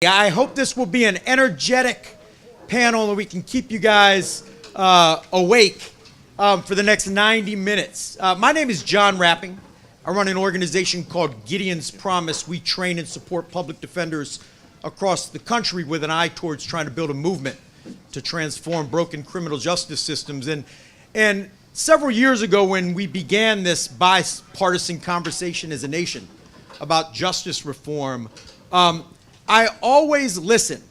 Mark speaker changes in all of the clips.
Speaker 1: I hope this will be an energetic panel and we can keep you guys awake for the next 90 minutes. My name is John Rapping. I run an organization called Gideon's Promise. We train and support public defenders across the country with an eye towards trying to build a movement to transform broken criminal justice systems. And several years ago, when we began this bipartisan conversation as a nation about justice reform, I always listened,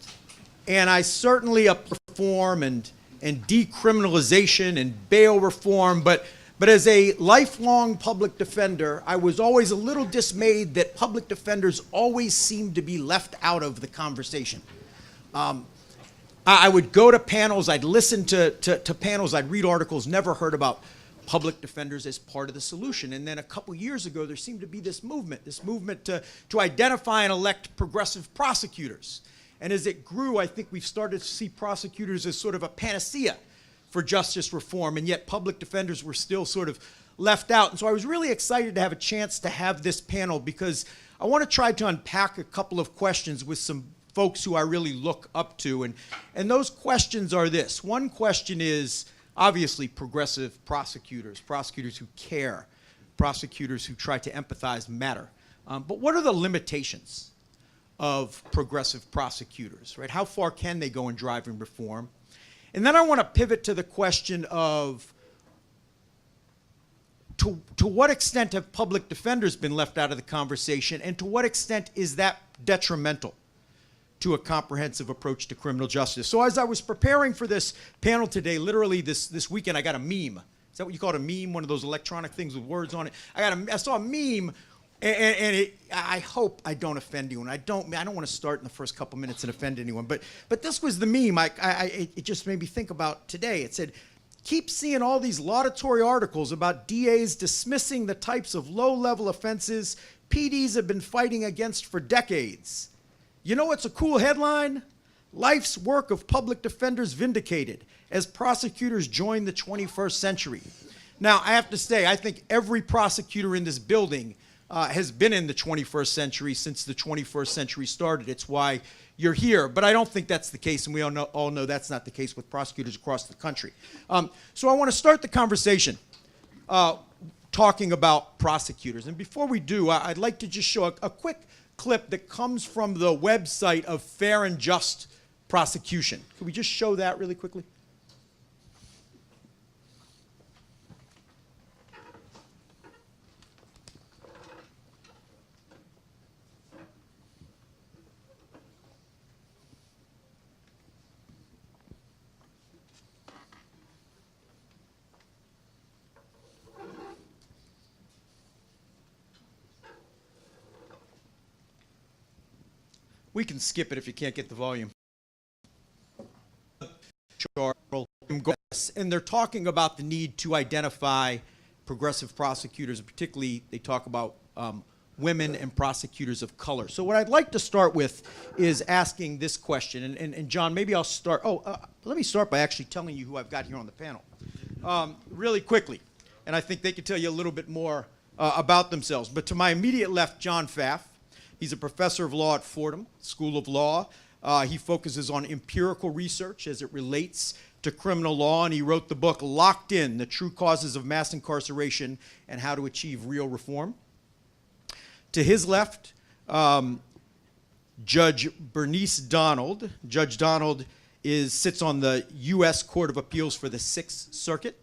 Speaker 1: and I certainly up reform and decriminalization and bail reform, but as a lifelong public defender, I was always a little dismayed that public defenders always seemed to be left out of the conversation. I would go to panels, I'd listen to panels, I'd read articles, never heard about public defenders as part of the solution. And then a couple years ago, there seemed to be this movement to identify and elect progressive prosecutors. And as it grew, I think we've started to see prosecutors as sort of a panacea for justice reform, and yet public defenders were still sort of left out. And so I was really excited to have a chance to have this panel because I want to try to unpack a couple of questions with some folks who I really look up to. And those questions are this. One question is, obviously, progressive prosecutors, prosecutors who care, prosecutors who try to empathize matter. But what are the limitations of progressive prosecutors, right? How far can they go in driving reform? And then I want to pivot to the question of to what extent have public defenders been left out of the conversation, and to what extent is that detrimental to a comprehensive approach to criminal justice? So as I was preparing for this panel today, literally this weekend, I got a meme. Is that what you call it, a meme? One of those electronic things with words on it. I saw a meme, and I hope I don't offend anyone. I don't want to start in the first couple minutes and offend anyone. But this was the meme. It just made me think about today. It said, keep seeing all these laudatory articles about DAs dismissing the types of low-level offenses PDs have been fighting against for decades. You know what's a cool headline? Life's work of public defenders vindicated as prosecutors join the 21st century. Now, I have to say, I think every prosecutor in this building has been in the 21st century since the 21st century started. It's why you're here. But I don't think that's the case, and we all know that's not the case with prosecutors across the country. So I want to start the conversation talking about prosecutors. And before we do, I'd like to just show a quick clip that comes from the website of Fair and Just Prosecution. Can we just show that really quickly? We can skip it if you can't get the volume. And they're talking about the need to identify progressive prosecutors, and particularly they talk about women and prosecutors of color. So what I'd like to start with is asking this question. And John, maybe I'll start. Let me start by actually telling you who I've got here on the panel really quickly. And I think they could tell you a little bit more about themselves. But to my immediate left, John Pfaff. He's a professor of law at Fordham School of Law. He focuses on empirical research as it relates to criminal law, and he wrote the book Locked In, The True Causes of Mass Incarceration and How to Achieve Real Reform. To his left, Judge Bernice Donald. Judge Donald sits on the U.S. Court of Appeals for the Sixth Circuit.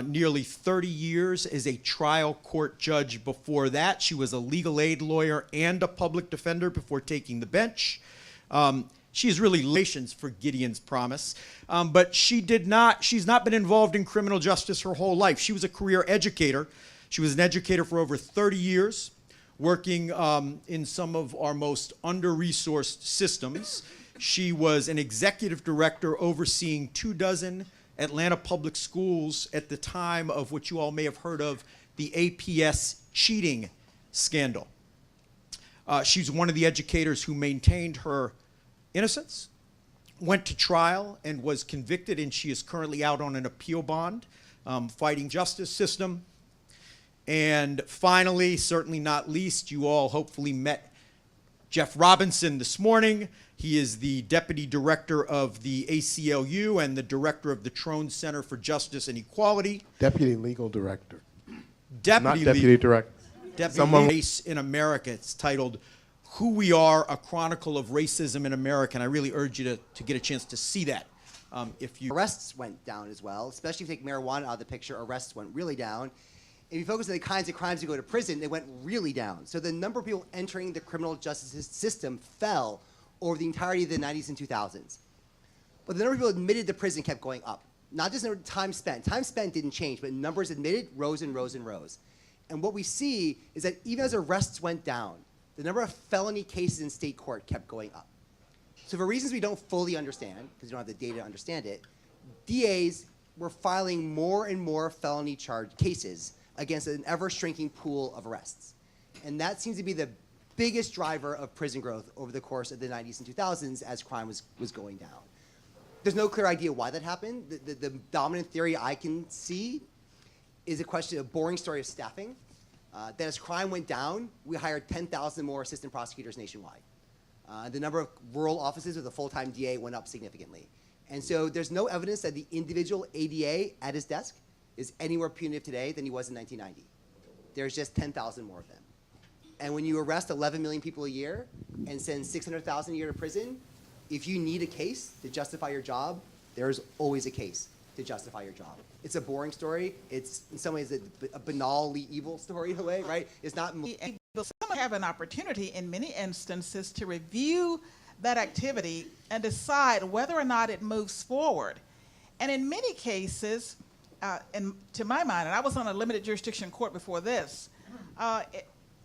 Speaker 1: Nearly 30 years as a trial court judge. Before that, she was a legal aid lawyer and a public defender before taking the bench. She has really relations for Gideon's Promise, but she's not been involved in criminal justice her whole life. She was a career educator. She was an educator for over 30 years, working in some of our most under-resourced systems. She was an executive director overseeing 24 Atlanta public schools at the time of what you all may have heard of, the APS cheating scandal. She's one of the educators who maintained her innocence, went to trial, and was convicted, and she is currently out on an appeal bond, fighting justice system. And finally, certainly not least, you all hopefully met Jeff Robinson this morning. He is the Deputy Director of the ACLU and the Director of the Trone Center for Justice and Equality.
Speaker 2: Deputy Legal Director.
Speaker 1: Deputy
Speaker 2: Not Deputy Director.
Speaker 1: Deputy Race in America. It's titled Who We Are, A Chronicle of Racism in America. And I really urge you to get a chance to see that.
Speaker 3: Arrests went down as well, especially if you take marijuana out of the picture, arrests went really down. If you focus on the kinds of crimes that go to prison, they went really down. So the number of people entering the criminal justice system fell over the entirety of the 90s and 2000s. But the number of people admitted to prison kept going up. Not just the number of time spent. Time spent didn't change, but numbers admitted rose and rose and rose. And what we see is that even as arrests went down, the number of felony cases in state court kept going up. So for reasons we don't fully understand, because we don't have the data to understand it, DAs were filing more and more felony charge cases against an ever-shrinking pool of arrests. And that seems to be the biggest driver of prison growth over the course of the 90s and 2000s as crime was going down. There's no clear idea why that happened. The dominant theory I can see is a boring story of staffing. That as crime went down, we hired 10,000 more assistant prosecutors nationwide. The number of rural offices with a full-time DA went up significantly. And so there's no evidence that the individual ADA at his desk is any more punitive today than he was in 1990. There's just 10,000 more of them. And when you arrest 11 million people a year and send 600,000 a year to prison, if you need a case to justify your job, there's always a case to justify your job. It's a boring story. It's in some ways a banally evil story in a way, right? It's not.
Speaker 4: Some have an opportunity in many instances to review that activity and decide whether or not it moves forward. And in many cases, to my mind, and I was on a limited jurisdiction court before this,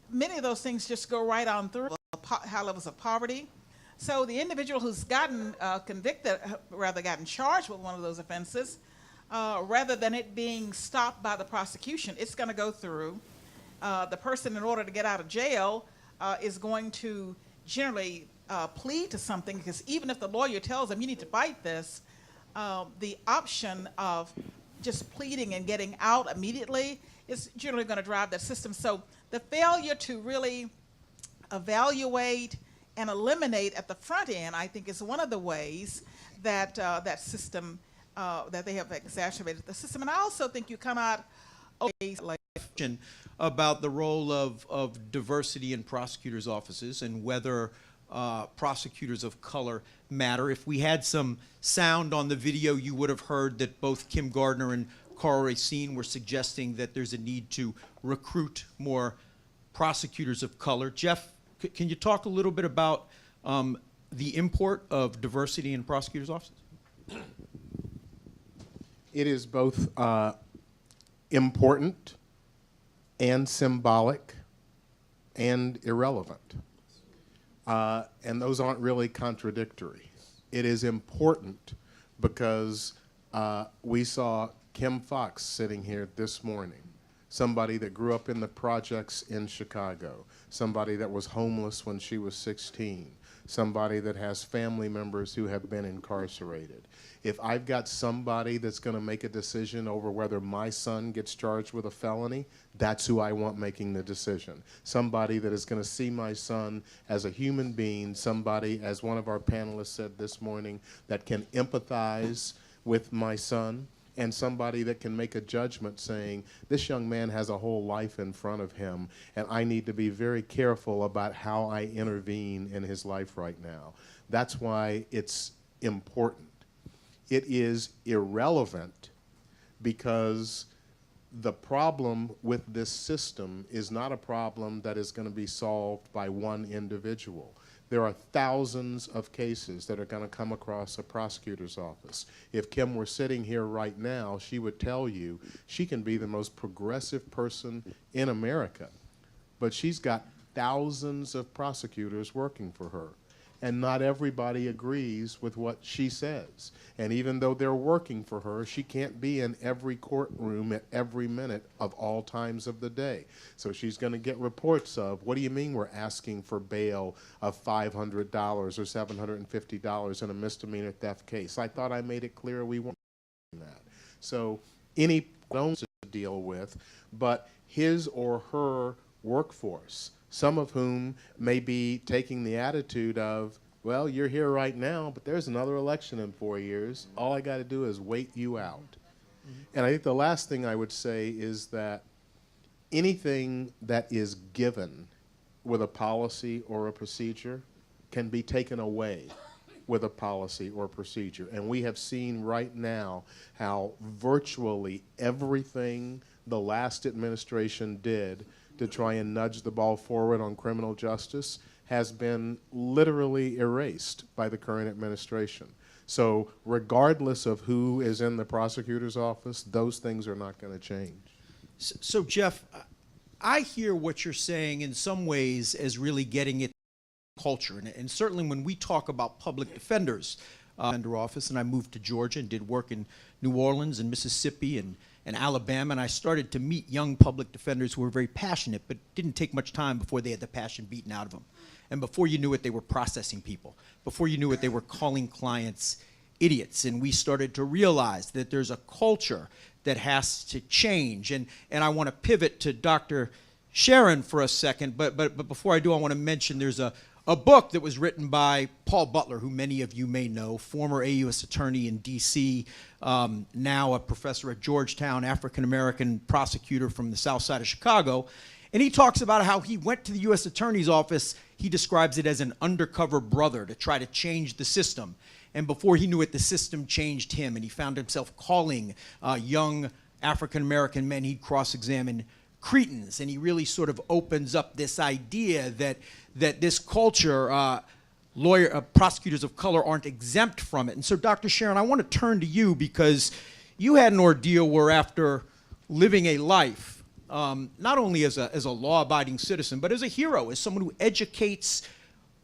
Speaker 4: many of those things just go right on through high levels of poverty. So the individual who's gotten gotten charged with one of those offenses, rather than it being stopped by the prosecution, it's going to go through. The person, in order to get out of jail, is going to generally plead to something, because even if the lawyer tells them you need to fight this, the option of just pleading and getting out immediately is generally going to drive that system. So the failure to really evaluate and eliminate at the front end, I think, is one of the ways that that system, that they have exacerbated the system. And I also think you come out
Speaker 1: about the role of diversity in prosecutors' offices and whether prosecutors of color matter. If we had some sound on the video, you would have heard that both Kim Gardner and Carl Racine were suggesting that there's a need to recruit more prosecutors of color. Jeff, can you talk a little bit about the import of diversity in prosecutors' offices?
Speaker 2: It is both important and symbolic and irrelevant. And those aren't really contradictory. It is important because we saw Kim Fox sitting here this morning, somebody that grew up in the projects in Chicago, somebody that was homeless when she was 16, somebody that has family members who have been incarcerated. If I've got somebody that's going to make a decision over whether my son gets charged with a felony, that's who I want making the decision. Somebody that is going to see my son as a human being, somebody, as one of our panelists said this morning, that can empathize with my son, and somebody that can make a judgment saying, this young man has a whole life in front of him, and I need to be very careful about how I intervene in his life right now. That's why it's important. It is irrelevant because the problem with this system is not a problem that is going to be solved by one individual. There are thousands of cases that are going to come across a prosecutor's office. If Kim were sitting here right now, she would tell you she can be the most progressive person in America, but she's got thousands of prosecutors working for her. And not everybody agrees with what she says. And even though they're working for her, she can't be in every courtroom at every minute of all times of the day. So she's going to get reports of, what do you mean we're asking for bail of $500 or $750 in a misdemeanor theft case? I thought I made it clear we weren't doing that. So any loans to deal with, but his or her workforce some of whom may be taking the attitude of, well, you're here right now, but there's another election in 4 years. All I got to do is wait you out. And I think the last thing I would say is that anything that is given with a policy or a procedure can be taken away with a policy or procedure. And we have seen right now how virtually everything the last administration did to try and nudge the ball forward on criminal justice has been literally erased by the current administration. So regardless of who is in the prosecutor's office, those things are not going to change.
Speaker 1: So Jeff, I hear what you're saying in some ways as really getting at culture. And certainly when we talk about public defenders, defender office, and I moved to Georgia and did work in New Orleans and Mississippi and Alabama, and I started to meet young public defenders who were very passionate, but didn't take much time before they had the passion beaten out of them. And before you knew it, they were processing people. Before you knew it, they were calling clients idiots. And we started to realize that there's a culture that has to change. And I want to pivot to Dr. Sharon for a second, but before I do, I want to mention there's a book that was written by Paul Butler, who many of you may know, former AUS attorney in D.C., now a professor at Georgetown, African-American prosecutor from the south side of Chicago. And he talks about how he went to the U.S. Attorney's Office. He describes it as an undercover brother to try to change the system. And before he knew it, the system changed him, and he found himself calling young African-American men he'd cross-examine cretins. And he really sort of opens up this idea that this culture, prosecutors of color aren't exempt from it. And so, Dr. Sharon, I want to turn to you because you had an ordeal where after living a life, not only as a law-abiding citizen, but as a hero, as someone who educates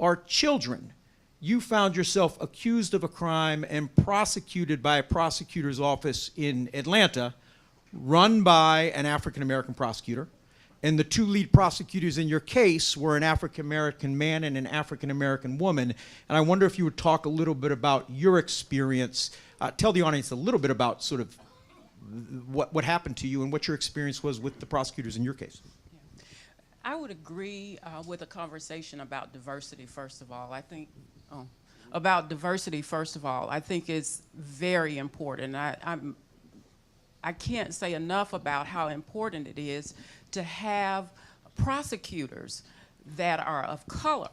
Speaker 1: our children, you found yourself accused of a crime and prosecuted by a prosecutor's office in Atlanta, run by an African-American prosecutor. And the two lead prosecutors in your case were an African-American man and an African-American woman. And I wonder if you would talk a little bit about your experience, tell the audience a little bit about sort of what happened to you and what your experience was with the prosecutors in your case.
Speaker 5: I would agree with a conversation about diversity, first of all. I think it's very important. I can't say enough about how important it is to have prosecutors that are of color.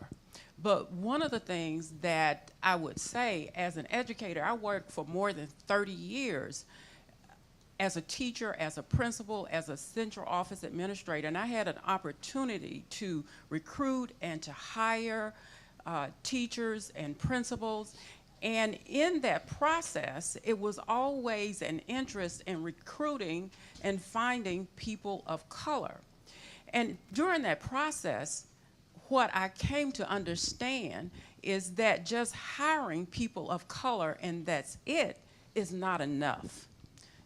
Speaker 5: But one of the things that I would say as an educator, I worked for more than 30 years as a teacher, as a principal, as a central office administrator, and I had an opportunity to recruit and to hire teachers and principals. And in that process, it was always an interest in recruiting and finding people of color. And during that process, what I came to understand is that just hiring people of color and that's it is not enough.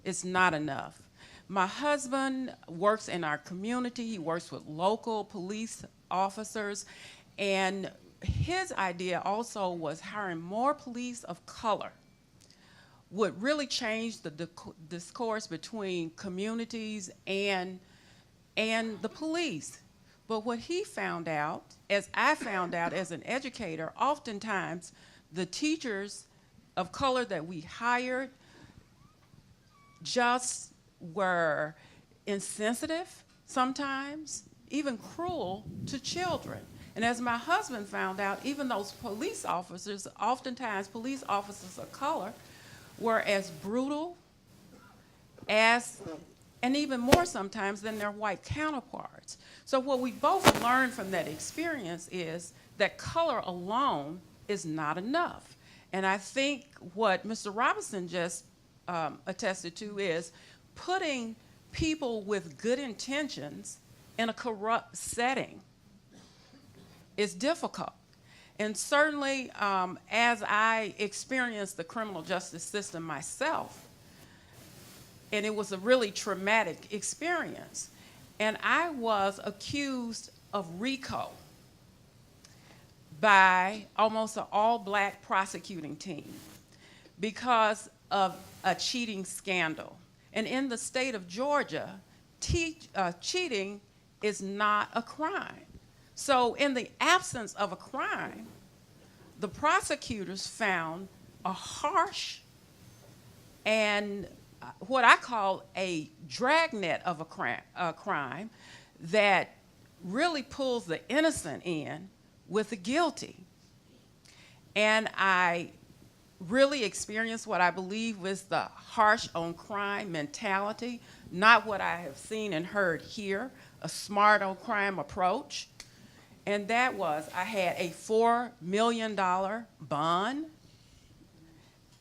Speaker 5: It's not enough. My husband works in our community. He works with local police officers, and his idea also was hiring more police of color would really change the discourse between communities and the police. But what he found out, as I found out as an educator, oftentimes the teachers of color that we hired just were insensitive sometimes, even cruel to children. And as my husband found out, even those police officers, oftentimes police officers of color, were as brutal as, and even more sometimes than their white counterparts. So what we both learned from that experience is that color alone is not enough. And I think what Mr. Robinson just attested to is putting people with good intentions in a corrupt setting is difficult. And certainly, as I experienced the criminal justice system myself, and it was a really traumatic experience, and I was accused of RICO by almost an all-black prosecuting team because of a cheating scandal. And in the state of Georgia, cheating is not a crime. So in the absence of a crime, the prosecutors found a harsh and what I call a dragnet of a crime that really pulls the innocent in with the guilty. And I really experienced what I believe was the harsh on crime mentality, not what I have seen and heard here, a smart on crime approach. And that was, I had a $4 million bond,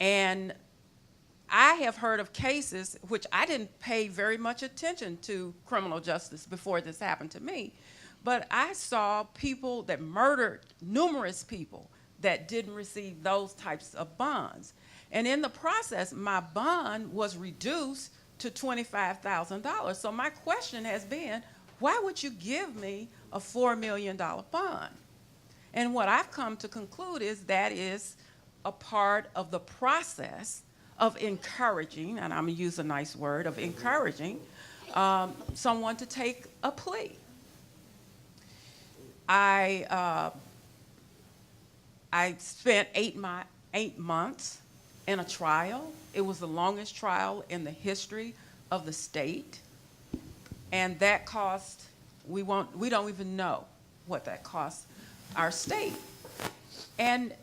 Speaker 5: and I have heard of cases, which I didn't pay very much attention to criminal justice before this happened to me, but I saw people that murdered numerous people that didn't receive those types of bonds. And in the process, my bond was reduced to $25,000. So my question has been, why would you give me a $4 million bond? And what I've come to conclude is that is a part of the process of encouraging, and I'm gonna use a nice word, of encouraging someone to take a plea. I spent 8 months in a trial. It was the longest trial in the history of the state. And that cost, we don't even know what that cost our state. And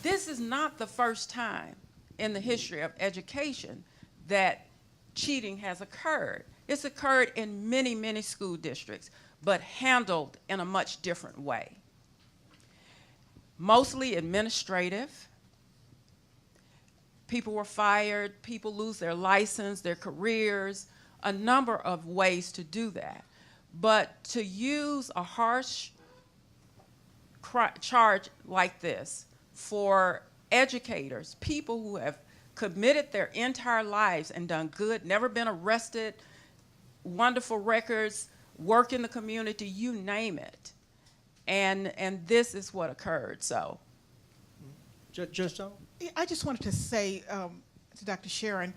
Speaker 5: this is not the first time in the history of education that cheating has occurred. It's occurred in many, many school districts, but handled in a much different way. Mostly administrative. People were fired, people lose their license, their careers, a number of ways to do that. But to use a harsh charge like this for educators, people who have committed their entire lives and done good, never been arrested, wonderful records, work in the community, you name it. And this is what occurred, so.
Speaker 1: Judge Donald?
Speaker 4: I just wanted to say to Dr. Sharon,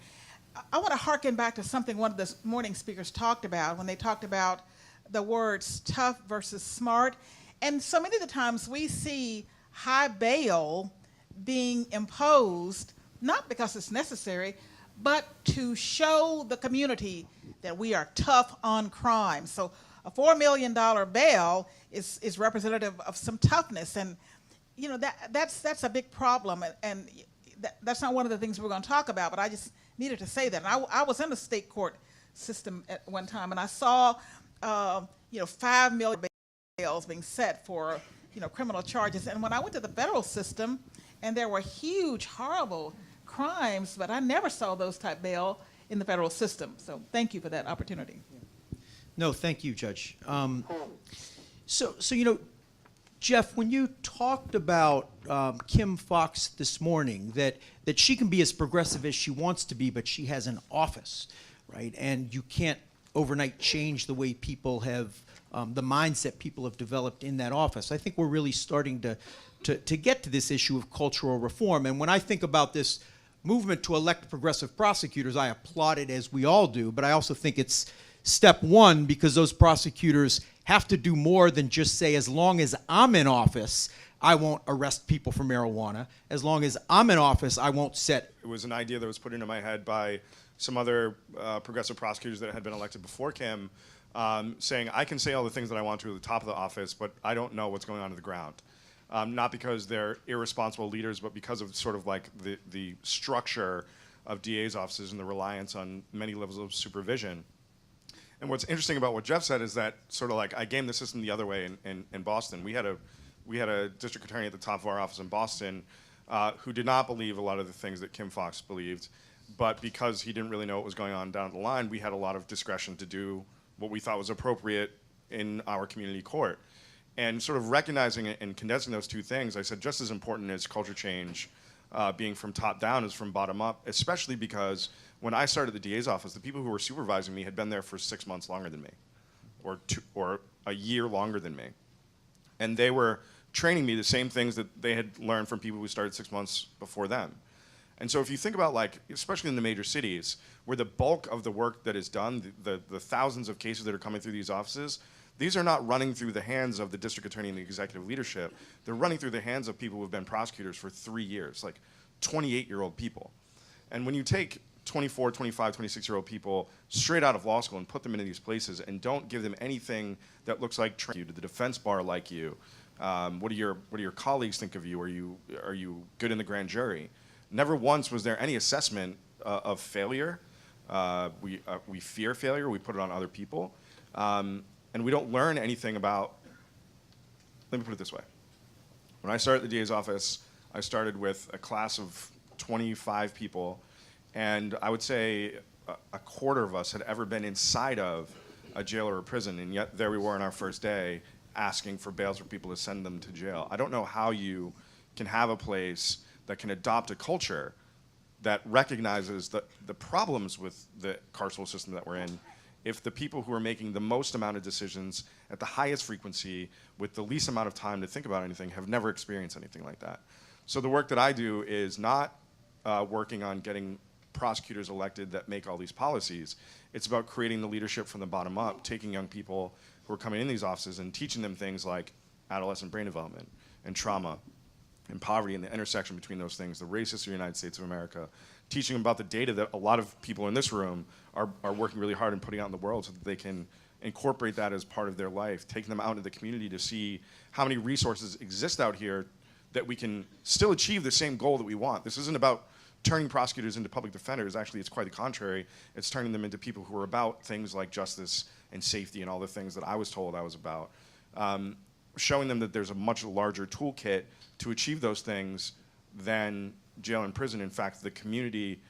Speaker 4: I want to harken back to something one of the morning speakers talked about when they talked about the words tough versus smart. And so many of the times we see high bail being imposed, not because it's necessary, but to show the community that we are tough on crime. So a $4 million bail is representative of some toughness. And you know, that's a big problem, and that's not one of the things we're going to talk about, but I just needed to say that. And I was in the state court system at one time, and I saw, you know, 5 million bails being set for, you know, criminal charges. And when I went to the federal system, and there were huge, horrible crimes, but I never saw those type bail in the federal system. So thank you for that opportunity.
Speaker 1: No, thank you, Judge. So you know, Jeff, when you talked about Kim Fox this morning, that she can be as progressive as she wants to be, but she has an office, right? And you can't overnight change the way people have, the mindset people have developed in that office. I think we're really starting to get to this issue of cultural reform. And when I think about this movement to elect progressive prosecutors, I applaud it, as we all do, but I also think it's step one, because those prosecutors have to do more than just say, as long as I'm in office, I won't arrest people for marijuana. As long as I'm in office, I won't set.
Speaker 6: It was an idea that was put into my head by some other progressive prosecutors that had been elected before Kim, saying, I can say all the things that I want to at the top of the office, but I don't know what's going on the ground. Not because they're irresponsible leaders, but because of sort of like the structure of DA's offices and the reliance on many levels of supervision. And what's interesting about what Jeff said is that sort of like I gamed the system the other way in Boston. We had a district attorney at the top of our office in Boston who did not believe a lot of the things that Kim Fox believed, but because he didn't really know what was going on down the line, we had a lot of discretion to do what we thought was appropriate in our community court. And sort of recognizing it and condensing those two things, I said just as important as culture change being from top down is from bottom up, especially because when I started the DA's office, the people who were supervising me had been there for 6 months longer than me, or a year longer than me. And they were training me the same things that they had learned from people who started 6 months before them. And so if you think about, like, especially in the major cities, where the bulk of the work that is done, the thousands of cases that are coming through these offices, these are not running through the hands of the district attorney and the executive leadership. They're running through the hands of people who have been prosecutors for 3 years, like 28-year-old people. And when you take 24, 25, 26-year-old people straight out of law school and put them into these places and don't give them anything that looks like training, did the defense bar like you? What do your colleagues think of you? Are you good in the grand jury? Never once was there any assessment of failure. We fear failure. We put it on other people. And we don't learn anything about, let me put it this way. When I started at the DA's office, I started with a class of 25 people, and I would say a quarter of us had ever been inside of a jail or a prison, and yet there we were on our first day asking for bails for people to send them to jail. I don't know how you can have a place that can adopt a culture that recognizes the problems with the carceral system that we're in if the people who are making the most amount of decisions at the highest frequency with the least amount of time to think about anything have never experienced anything like that. So the work that I do is not working on getting prosecutors elected that make all these policies. It's about creating the leadership from the bottom up, taking young people who are coming in these offices and teaching them things like adolescent brain development and trauma and poverty and the intersection between those things, the racists of the United States of America, teaching them about the data that a lot of people in this room are working really hard and putting out in the world so that they can incorporate that as part of their life, taking them out into the community to see how many resources exist out here that we can still achieve the same goal that we want. This isn't about turning prosecutors into public defenders. Actually, it's quite the contrary. It's turning them into people who are about things like justice and safety and all the things that I was told I was about. Showing them that there's a much larger toolkit to achieve those things than jail and prison. In fact, the community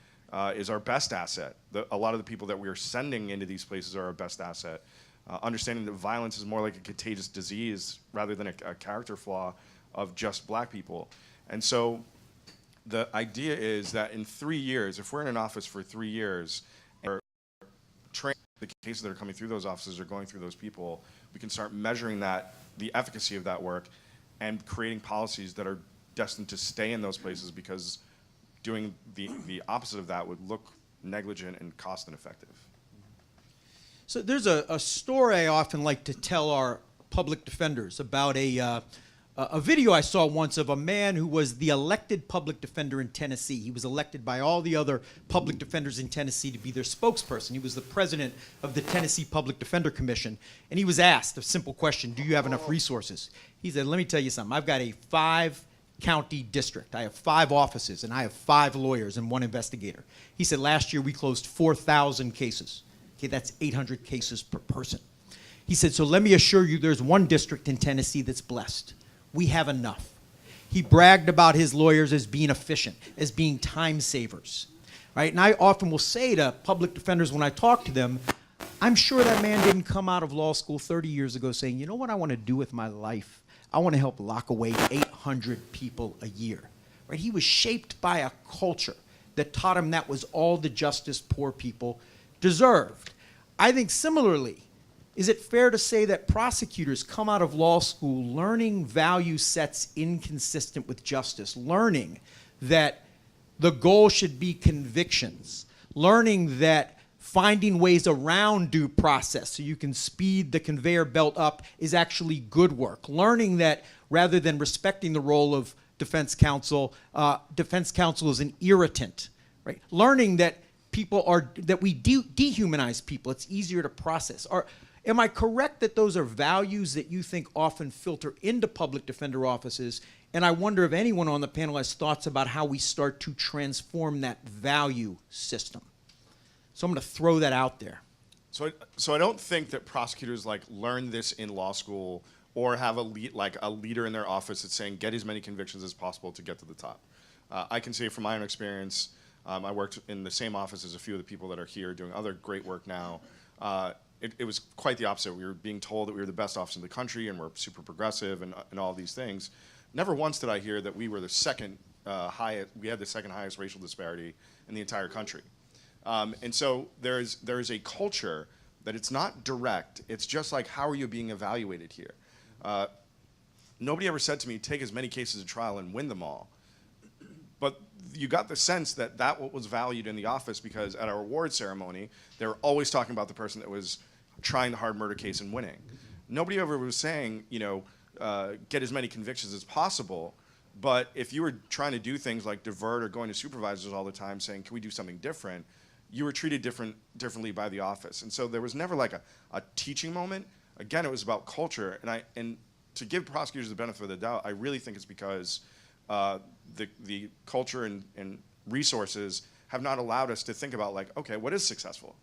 Speaker 6: is our best asset. A lot of the people that we are sending into these places are our best asset. Understanding that violence is more like a contagious disease rather than a character flaw of just black people. And so the idea is that in 3 years, if we're in an office for 3 years, and training the cases that are coming through those offices or going through those people, we can start measuring that, the efficacy of that work, and creating policies that are destined to stay in those places, because doing the opposite of that would look negligent and cost ineffective.
Speaker 1: So there's a story I often like to tell our public defenders about a video I saw once of a man who was the elected public defender in Tennessee. He was elected by all the other public defenders in Tennessee to be their spokesperson. He was the president of the Tennessee Public Defender Commission. And he was asked a simple question: do you have enough resources? He said, let me tell you something. I've got a 5-county district. I have 5 offices, and I have 5 lawyers and 1 investigator. He said, last year we closed 4,000 cases. Okay, that's 800 cases per person. He said, so let me assure you there's 1 district in Tennessee that's blessed. We have enough. He bragged about his lawyers as being efficient, as being time savers, right? And I often will say to public defenders when I talk to them, I'm sure that man didn't come out of law school 30 years ago saying, you know what I want to do with my life? I want to help lock away 800 people a year, right? He was shaped by a culture that taught him that was all the justice poor people deserved. I think similarly, is it fair to say that prosecutors come out of law school learning value sets inconsistent with justice, learning that the goal should be convictions, learning that finding ways around due process so you can speed the conveyor belt up is actually good work, learning that rather than respecting the role of defense counsel is an irritant, right? Learning that we dehumanize people, it's easier to process. Am I correct that those are values that you think often filter into public defender offices? And I wonder if anyone on the panel has thoughts about how we start to transform that value system. So I'm going to throw that out there.
Speaker 6: So I don't think that prosecutors learn this in law school or have a leader in their office that's saying get as many convictions as possible to get to the top. I can say from my own experience, I worked in the same office as a few of the people that are here doing other great work now. It was quite the opposite. We were being told that we were the best office in the country and we're super progressive and all these things. Never once did I hear that we were the second highest. We had the second highest racial disparity in the entire country. And so there is a culture that it's not direct. It's just like, how are you being evaluated here? Nobody ever said to me, take as many cases to trial and win them all. But you got the sense that that was valued in the office, because at our award ceremony, they were always talking about the person that was trying the hard murder case and winning. Nobody ever was saying, get as many convictions as possible. But if you were trying to do things like divert or going to supervisors all the time saying, can we do something different, you were treated differently by the office. And so there was never like a teaching moment. Again, it was about culture. And to give prosecutors the benefit of the doubt, I really think it's because the culture and resources have not allowed us to think about like, okay, what is successful?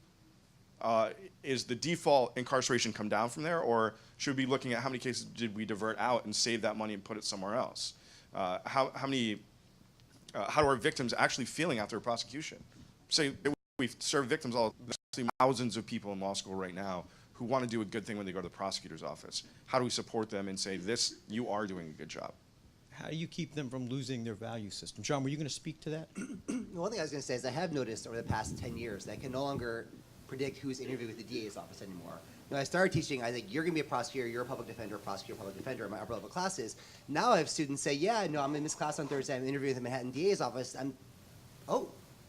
Speaker 6: Is the default incarceration come down from there, or should we be looking at how many cases did we divert out and save that money and put it somewhere else? How are our victims actually feeling after a prosecution? Say we serve victims thousands of people in law school right now who want to do a good thing when they go to the prosecutor's office. How do we support them and say, you are doing a good job?
Speaker 1: How do you keep them from losing their value system? John, were you going to speak to that?
Speaker 3: One thing I was going to say is I have noticed over the past 10 years that I can no longer predict who's interviewed with the DA's office anymore. When I started teaching, I think you're going to be a prosecutor, you're a public defender, public defender in my upper level classes. Now I have students say, yeah, no, I'm in this class on Thursday, I'm interviewing with the Manhattan DA's office.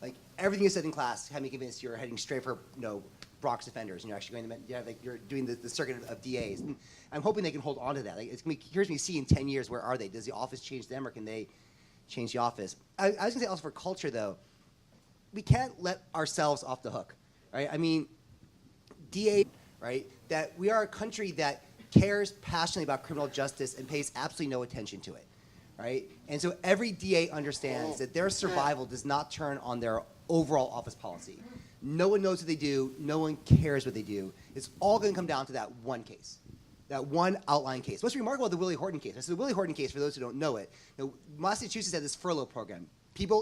Speaker 3: Like everything you said in class had me convinced you're heading straight for, Bronx defenders, and you're actually going to, you're doing the circuit of DAs. And I'm hoping they can hold on to that. Like, here's me see in 10 years, where are they? Does the office change them, or can they change the office? I was going to say also for culture, though, we can't let ourselves off the hook, right? I mean, DA, right, that we are a country that cares passionately about criminal justice and pays absolutely no attention to it, right? And so every DA understands that their survival does not turn on their overall office policy. No one knows what they do. No one cares what they do. It's all going to come down to that one case, that one outline case. What's remarkable about the Willie Horton case? So the Willie Horton case, for those who don't know it, Massachusetts had this furlough program.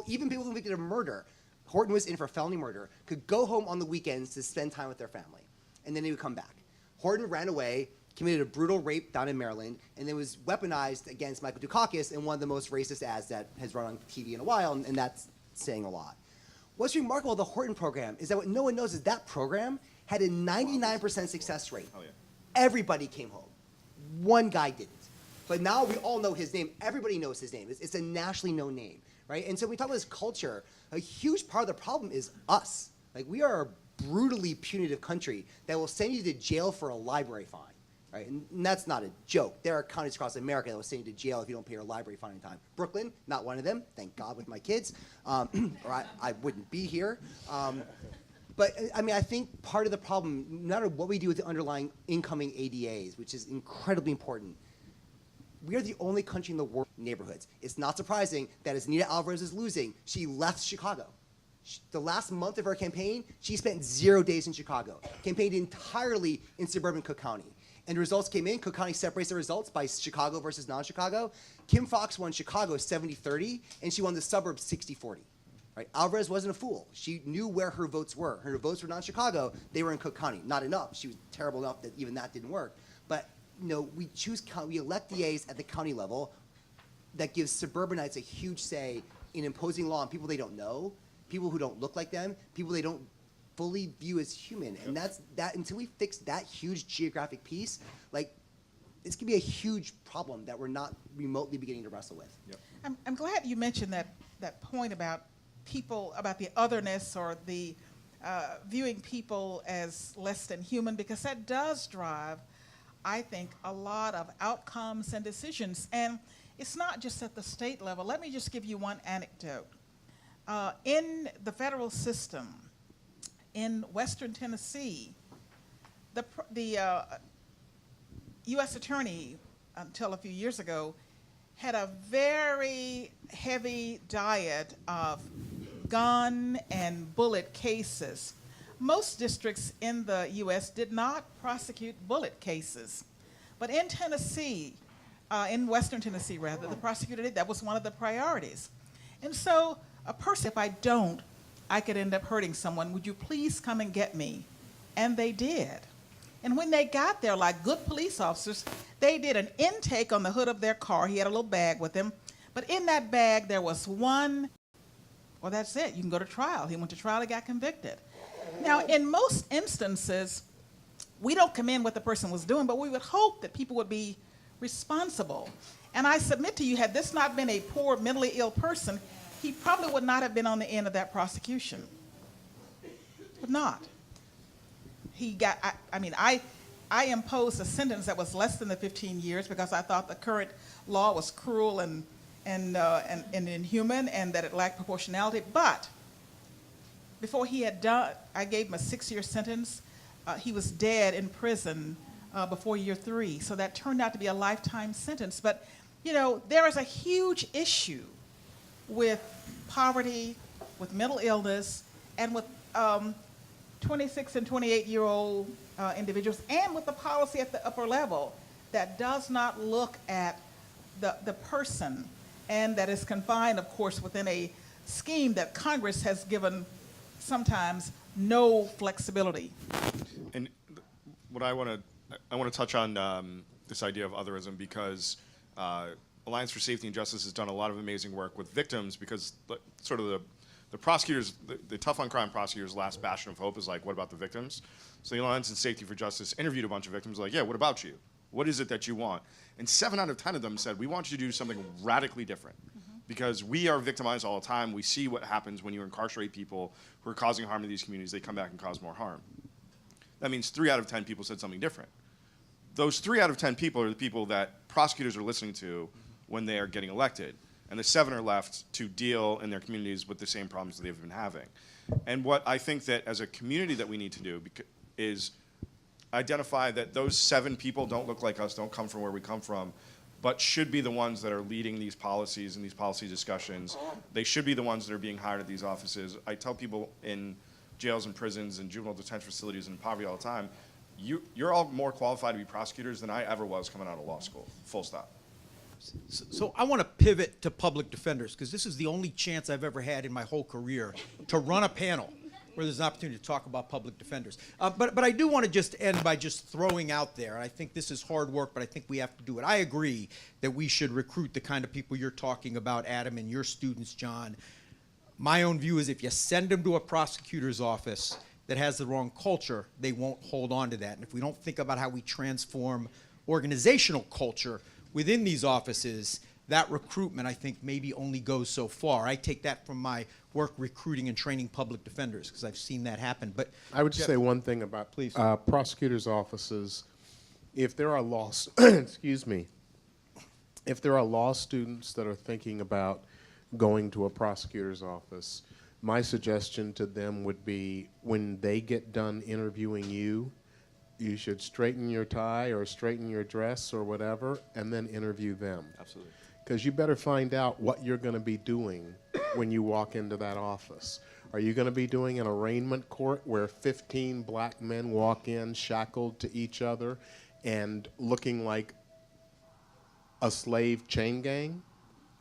Speaker 3: Even people convicted of murder, Horton was in for felony murder, could go home on the weekends to spend time with their family, and then they would come back. Horton ran away, committed a brutal rape down in Maryland, and then was weaponized against Michael Dukakis in one of the most racist ads that has run on TV in a while, and that's saying a lot. What's remarkable about the Horton program is that what no one knows is that program had a 99% success rate.
Speaker 6: Oh, yeah.
Speaker 3: Everybody came home. One guy didn't. But now we all know his name. Everybody knows his name. It's a nationally known name, right? And so when we talk about this culture, a huge part of the problem is us. Like, we are a brutally punitive country that will send you to jail for a library fine. Right? And that's not a joke. There are counties across America that will send you to jail if you don't pay your library fine in time. Brooklyn, not one of them, thank God, with my kids, or I wouldn't be here. But I mean, I think part of the problem, no matter what we do with the underlying incoming ADAs, which is incredibly important, we are the only country in the world neighborhoods. It's not surprising that as Nita Alvarez is losing, she left Chicago. The last month of her campaign, she spent 0 days in Chicago, campaigned entirely in suburban Cook County. And the results came in. Cook County separates the results by Chicago versus non-Chicago. Kim Foxx won Chicago 70-30, and she won the suburbs 60-40. Right? Alvarez wasn't a fool. She knew where her votes were. Her votes were non-Chicago. They were in Cook County. Not enough. She was terrible enough that even that didn't work. But we elect DAs at the county level that gives suburbanites a huge say in imposing law on people they don't know, people who don't look like them, people they don't fully view as human. And that's that. Until we fix that huge geographic piece, like, it's gonna be a huge problem that we're not remotely beginning to wrestle with.
Speaker 6: Yep.
Speaker 4: I'm glad you mentioned that point about people, about the otherness, or the viewing people as less than human, because that does drive, I think, a lot of outcomes and decisions. And it's not just at the state level. Let me just give you one anecdote. In the federal system, in Western Tennessee, the U.S. Attorney, until a few years ago, had a very heavy diet of gun and bullet cases. Most districts in the U.S. did not prosecute bullet cases. But in Tennessee, in Western Tennessee rather, the prosecutor did. That was one of the priorities. And so a person, if I don't, I could end up hurting someone. Would you please come and get me? And they did. And when they got there, like good police officers, they did an intake on the hood of their car. He had a little bag with him. But in that bag, there was one, well, that's it. You can go to trial. He went to trial, he got convicted. Now, in most instances, we don't commend what the person was doing, but we would hope that people would be responsible. And I submit to you, had this not been a poor, mentally ill person, he probably would not have been on the end of that prosecution. Would not. He got, I I imposed a sentence that was less than the 15 years because I thought the current law was cruel and inhuman, and that it lacked proportionality. But before he had done, I gave him a 6-year sentence. He was dead in prison before year 3, so that turned out to be a lifetime sentence. But, you know, there is a huge issue with poverty, with mental illness, and with 26 and 28-year-old individuals, and with the policy at the upper level that does not look at the person, and that is confined, of course, within a scheme that Congress has given sometimes no flexibility.
Speaker 6: And what I want to touch on this idea of otherism, because Alliance for Safety and Justice has done a lot of amazing work with victims, because sort of the prosecutors, the tough on crime prosecutors' last bastion of hope is like, what about the victims? So the Alliance for Safety for Justice interviewed a bunch of victims, like, yeah, what about you? What is it that you want? And 7 out of 10 of them said, we want you to do something radically different. Because we are victimized all the time. We see what happens when you incarcerate people who are causing harm to these communities. They come back and cause more harm. That means 3 out of 10 people said something different. Those 3 out of 10 people are the people that prosecutors are listening to when they are getting elected. And the 7 are left to deal in their communities with the same problems that they've been having. And what I think that as a community that we need to do is identify that those 7 people don't look like us, don't come from where we come from, but should be the ones that are leading these policies and these policy discussions. They should be the ones that are being hired at these offices. I tell people in jails and prisons and juvenile detention facilities and poverty all the time, you're all more qualified to be prosecutors than I ever was coming out of law school, full stop.
Speaker 1: So I want to pivot to public defenders, because this is the only chance I've ever had in my whole career to run a panel where there's an opportunity to talk about public defenders. But I do want to just end by just throwing out there, and I think this is hard work, but I think we have to do it. I agree that we should recruit the kind of people you're talking about, Adam, and your students, John. My own view is if you send them to a prosecutor's office that has the wrong culture, they won't hold on to that. And if we don't think about how we transform organizational culture within these offices, that recruitment, I think, maybe only goes so far. I take that from my work recruiting and training public defenders, because I've seen that happen. But
Speaker 2: I would just say one thing about
Speaker 1: Please.
Speaker 2: Prosecutors' offices. If there are law, excuse me, if there are law students that are thinking about going to a prosecutor's office, my suggestion to them would be, when they get done interviewing you, you should straighten your tie or straighten your dress or whatever, and then interview them.
Speaker 6: Absolutely.
Speaker 2: Because you better find out what you're going to be doing when you walk into that office. Are you going to be doing an arraignment court where 15 black men walk in shackled to each other and looking like a slave chain gang?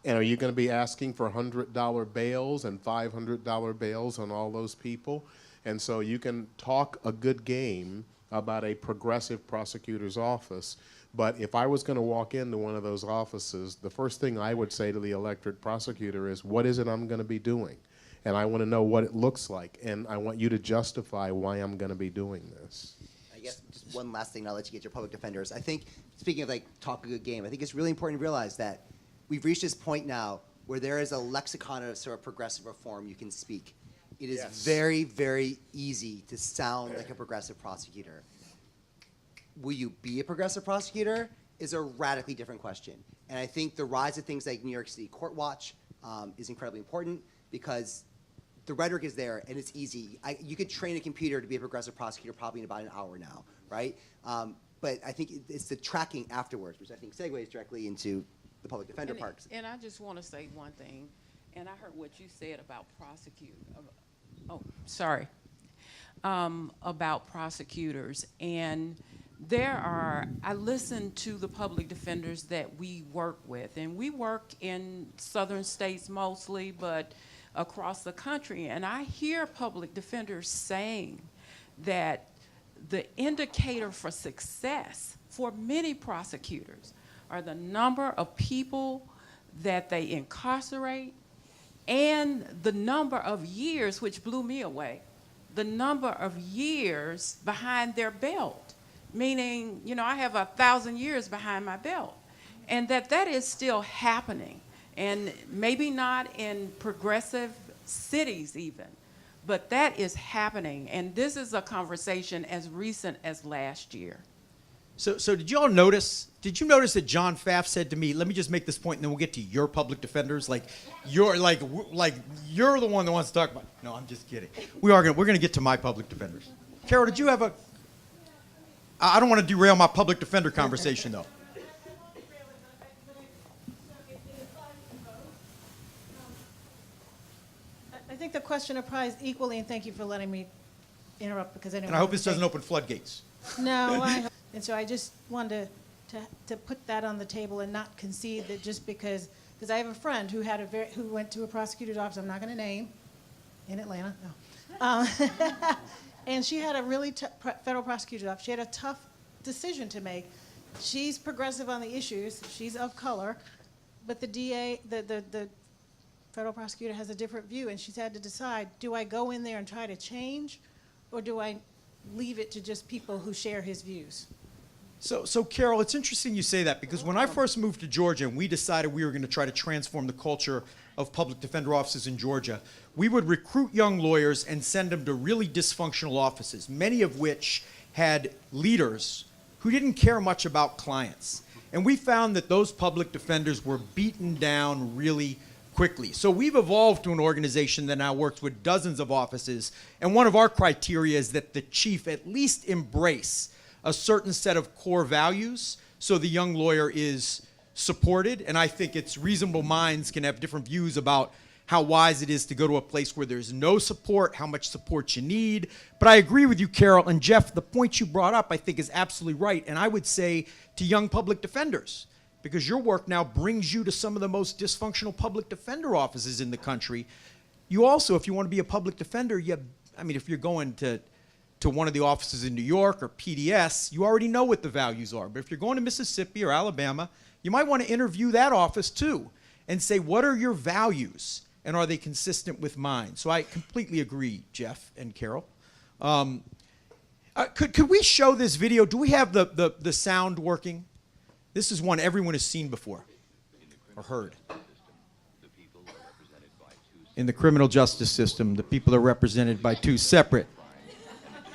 Speaker 2: And are you going to be asking for $100 bails and $500 bails on all those people? And so you can talk a good game about a progressive prosecutor's office. But if I was going to walk into one of those offices, the first thing I would say to the elected prosecutor is, what is it I'm going to be doing? And I want to know what it looks like. And I want you to justify why I'm going to be doing this.
Speaker 3: I guess just one last thing, and I'll let you get your public defenders. I think, speaking of like talk a good game, I think it's really important to realize that we've reached this point now where there is a lexicon of sort of progressive reform you can speak. It is very, very easy to sound like a progressive prosecutor. Will you be a progressive prosecutor is a radically different question. And I think the rise of things like New York City Court Watch is incredibly important, because the rhetoric is there and it's easy. You could train a computer to be a progressive prosecutor probably in about an hour now, right? But I think it's the tracking afterwards, which I think segues directly into the public defender part.
Speaker 5: And I just want to say one thing, and I heard what you said about about prosecutors. And I listen to the public defenders that we work with, and we work in southern states mostly, but across the country. And I hear public defenders saying that the indicator for success for many prosecutors are the number of people that they incarcerate and the number of years, which blew me away, the number of years behind their belt. Meaning, you know, I have 1,000 years behind my belt, and that is still happening, and maybe not in progressive cities even, but that is happening, and this is a conversation as recent as last year.
Speaker 1: So did you all notice? Did you notice that John Pfaff said to me, "Let me just make this point, and then we'll get to your public defenders." Like you're you're the one that wants to talk about. No, I'm just kidding. We're gonna get to my public defenders. Carol, did you have a? I don't want to derail my public defender conversation though.
Speaker 7: I think the question applies equally, and thank you for letting me interrupt because I didn't.
Speaker 1: And I hope this doesn't open floodgates.
Speaker 7: No, and so I just wanted to put that on the table and not concede that just because I have a friend who who went to a prosecutor's office. I'm not going to name, in Atlanta. No, and she had a really federal prosecutor's office. She had a tough decision to make. She's progressive on the issues. She's of color, but the DA, the federal prosecutor has a different view, and she's had to decide: do I go in there and try to change, or do I leave it to just people who share his views?
Speaker 1: So Carol, it's interesting you say that because when I first moved to Georgia and we decided we were going to try to transform the culture of public defender offices in Georgia, we would recruit young lawyers and send them to really dysfunctional offices, many of which had leaders who didn't care much about clients. And we found that those public defenders were beaten down really quickly. So we've evolved to an organization that now works with dozens of offices, and one of our criteria is that the chief at least embrace a certain set of core values so the young lawyer is supported. And I think it's reasonable minds can have different views about how wise it is to go to a place where there's no support, how much support you need. But I agree with you, Carol, and Jeff, the point you brought up I think is absolutely right. And I would say to young public defenders, because your work now brings you to some of the most dysfunctional public defender offices in the country, you also, if you want to be a public defender, if you're going to one of the offices in New York or PDS, you already know what the values are. But if you're going to Mississippi or Alabama, you might want to interview that office too and say, what are your values? And are they consistent with mine? So I completely agree, Jeff and Carol. Could we show this video? Do we have the sound working? This is one everyone has seen before or heard. In the criminal justice system, the people are represented by two separate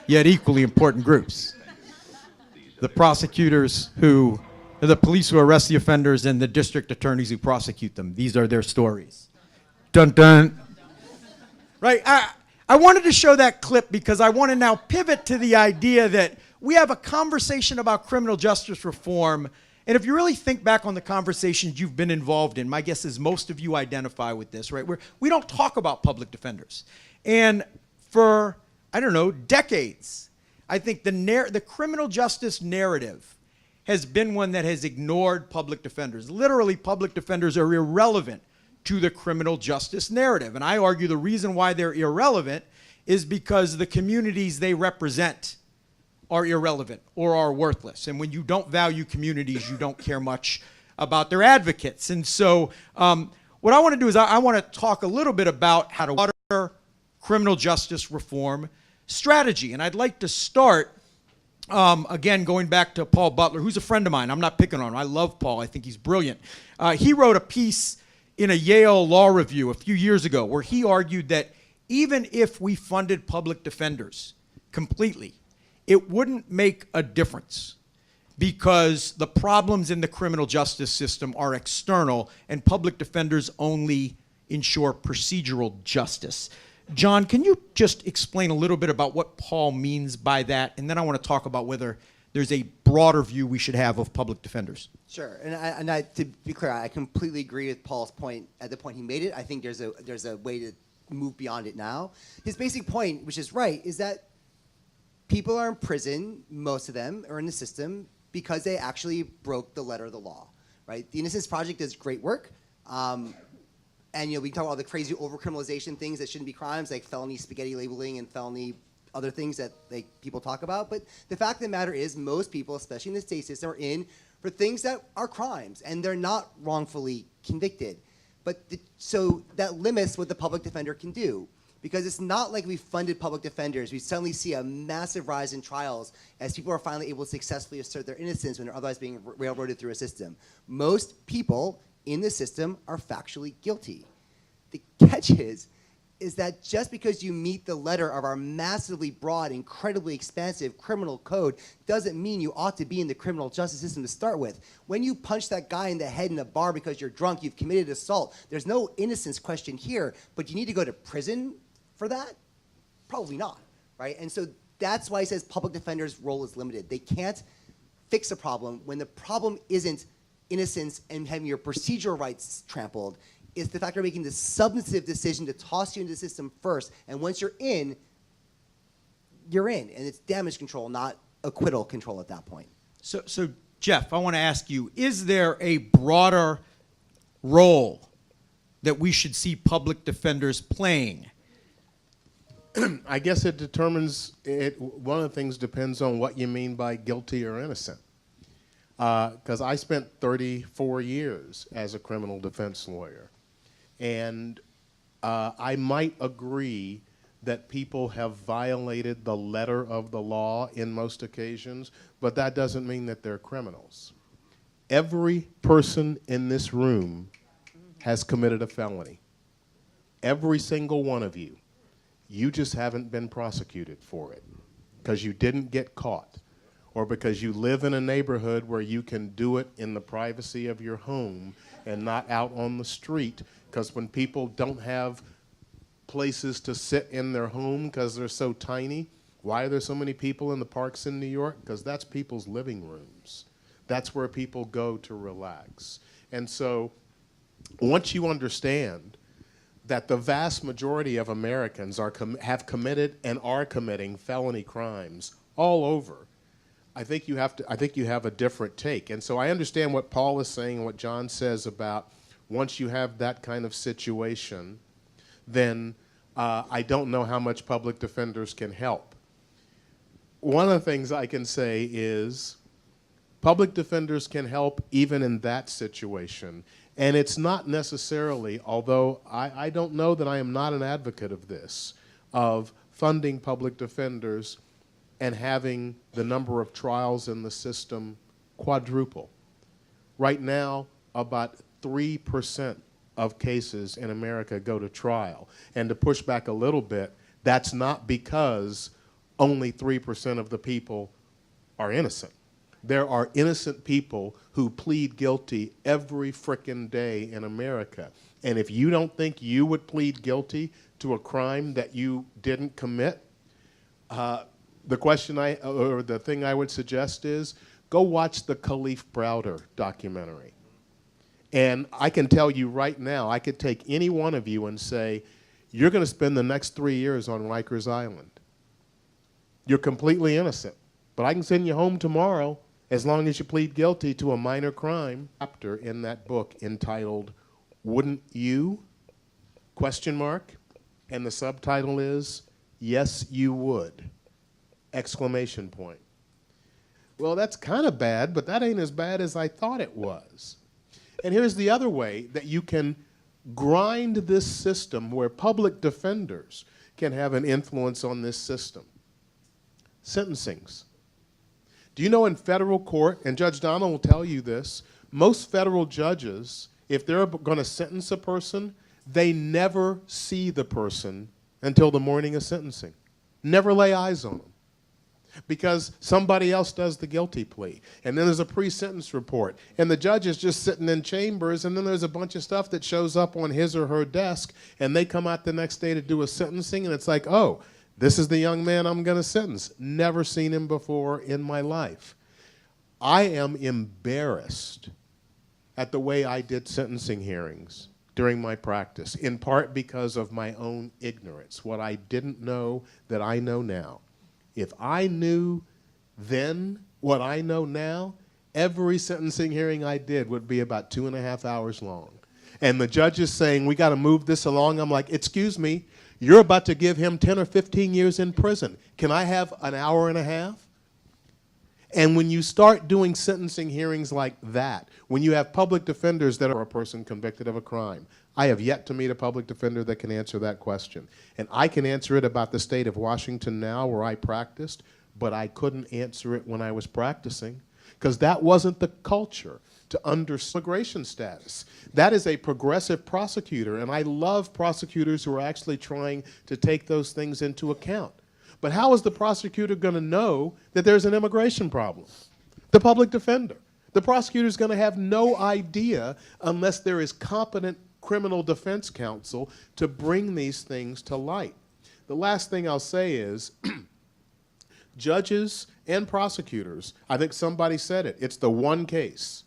Speaker 1: yet equally important groups. The prosecutors the police who arrest the offenders and the district attorneys who prosecute them. These are their stories. Dun dun. Right, I wanted to show that clip because I want to now pivot to the idea that we have a conversation about criminal justice reform. And if you really think back on the conversations you've been involved in, my guess is most of you identify with this, right? We don't talk about public defenders. And for decades, I think the criminal justice narrative has been one that has ignored public defenders. Literally, public defenders are irrelevant to the criminal justice narrative. And I argue the reason why they're irrelevant is because the communities they represent are irrelevant or are worthless. And when you don't value communities, you don't care much about their advocates. And so what I want to do is I want to talk a little bit about how to water criminal justice reform strategy. And I'd like to start, again, going back to Paul Butler, who's a friend of mine. I'm not picking on him. I love Paul. I think he's brilliant. He wrote a piece in a Yale Law Review a few years ago where he argued that even if we funded public defenders completely, it wouldn't make a difference because the problems in the criminal justice system are external and public defenders only ensure procedural justice. John, can you just explain a little bit about what Paul means by that? And then I want to talk about whether there's a broader view we should have of public defenders.
Speaker 3: Sure, and I, to be clear, I completely agree with Paul's point at the point he made it. I think there's a way to move beyond it now. His basic point, which is right, is that people are in prison, most of them are in the system, because they actually broke the letter of the law, right? The Innocence Project does great work. And we talk about all the crazy overcriminalization things that shouldn't be crimes, like felony spaghetti labeling and felony other things that people talk about. But the fact of the matter is most people, especially in the state system, are in for things that are crimes, and they're not wrongfully convicted. But so that limits what the public defender can do. Because it's not like we funded public defenders. We suddenly see a massive rise in trials as people are finally able to successfully assert their innocence when they're otherwise being railroaded through a system. Most people in the system are factually guilty. The catch is is that just because you meet the letter of our massively broad, incredibly expansive criminal code doesn't mean you ought to be in the criminal justice system to start with. When you punch that guy in the head in a bar because you're drunk, you've committed assault. There's no innocence question here, but you need to go to prison for that? Probably not, right? And so that's why he says public defender's role is limited. They can't fix a problem when the problem isn't innocence and having your procedural rights trampled. It's the fact they're making the substantive decision to toss you into the system first, and once you're in, and it's damage control, not acquittal control at that point.
Speaker 1: So Jeff, I want to ask you, is there a broader role that we should see public defenders playing?
Speaker 2: I guess it determines, one of the things depends on what you mean by guilty or innocent. Because I spent 34 years as a criminal defense lawyer. And I might agree that people have violated the letter of the law in most occasions, but that doesn't mean that they're criminals. Every person in this room has committed a felony. Every single one of you. You just haven't been prosecuted for it because you didn't get caught, or because you live in a neighborhood where you can do it in the privacy of your home and not out on the street. Because when people don't have places to sit in their home because they're so tiny, why are there so many people in the parks in New York? Because that's people's living rooms. That's where people go to relax. And so once you understand that the vast majority of Americans have committed and are committing felony crimes all over, I think you have a different take. And so I understand what Paul is saying, what John says about once you have that kind of situation, then I don't know how much public defenders can help. One of the things I can say is public defenders can help even in that situation. And it's not necessarily, although I don't know that I am not an advocate of this, of funding public defenders and having the number of trials in the system quadruple. Right now, about 3% of cases in America go to trial. And to push back a little bit, that's not because only 3% of the people are innocent. There are innocent people who plead guilty every frickin' day in America. And if you don't think you would plead guilty to a crime that you didn't commit, the thing I would suggest is go watch the Khalif Browder documentary. And I can tell you right now, I could take any one of you and say, you're going to spend the next 3 years on Rikers Island. You're completely innocent. But I can send you home tomorrow as long as you plead guilty to a minor crime. Chapter in that book entitled, Wouldn't You? ? And the subtitle is, Yes, You Would! ! Well, that's kind of bad, but that ain't as bad as I thought it was. And here's the other way that you can grind this system where public defenders can have an influence on this system. Sentencings. Do you know in federal court, and Judge Donald will tell you this, most federal judges, if they're going to sentence a person, they never see the person until the morning of sentencing. Never lay eyes on them. Because somebody else does the guilty plea. And then there's a pre-sentence report. And the judge is just sitting in chambers, and then there's a bunch of stuff that shows up on his or her desk, and they come out the next day to do a sentencing, and it's like, oh, this is the young man I'm going to sentence. Never seen him before in my life. I am embarrassed at the way I did sentencing hearings during my practice, in part because of my own ignorance, what I didn't know that I know now. If I knew then what I know now, every sentencing hearing I did would be about 2.5 hours long. And the judge is saying, we got to move this along. I'm like, excuse me, you're about to give him 10 or 15 years in prison. Can I have an hour and a half? And when you start doing sentencing hearings like that, when you have public defenders that are a person convicted of a crime, I have yet to meet a public defender that can answer that question. And I can answer it about the state of Washington now where I practiced, but I couldn't answer it when I was practicing because that wasn't the culture. to immigration status. That is a progressive prosecutor, and I love prosecutors who are actually trying to take those things into account. But how is the prosecutor going to know that there's an immigration problem? The public defender. The prosecutor is going to have no idea unless there is competent criminal defense counsel to bring these things to light. The last thing I'll say is judges and prosecutors, I think somebody said it, it's the one case.